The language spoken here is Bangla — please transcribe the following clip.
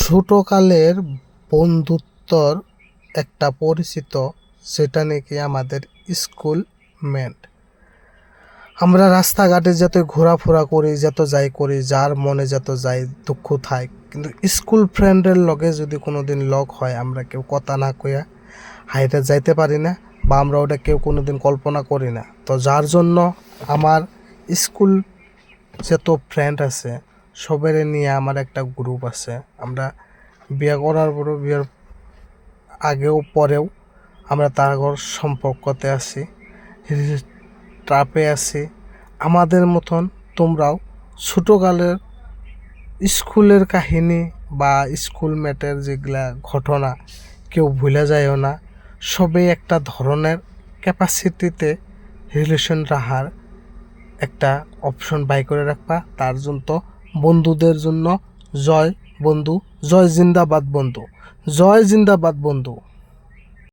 ছোটকালের বন্ধুত্বর একটা পরিচিত, সেটা নাকি আমাদের স্কুলমেট। আমরা রাস্তাঘাটে যত ঘোরাফেরা করি, যত যাই করি, যার মনে যত যাই দুঃখ থাক, কিন্তু স্কুল ফ্রেন্ডের লগে যদি কোনো দিন লগ হয়, আমরা কেউ কথা না কইয়া হাইটে যাইতে পারি না, বা আমরা ওটা কেউ কোনো দিন কল্পনা করি না। তো যার জন্য আমার স্কুল যত ফ্রেন্ড আছে সবের নিয়ে আমার একটা গ্রুপ আছে। আমরা বিয়ে করার পরও, বিয়ের আগেও পরেও আমরা তার সম্পর্কতে আছি, ট্রাপে আছি। আমাদের মতন তোমরাও ছোটোকালের স্কুলের কাহিনী বা স্কুলমেটের যেগুলা ঘটনা কেউ ভুলে যায়ও না। সবে একটা ধরনের ক্যাপাসিটিতে রিলেশন রাখার একটা অপশন বাই করে রাখবা। তার জন্য বন্ধুদের জন্য জয় বন্ধু, জয় জিন্দাবাদ বন্ধু, জয় জিন্দাবাদ বন্ধু।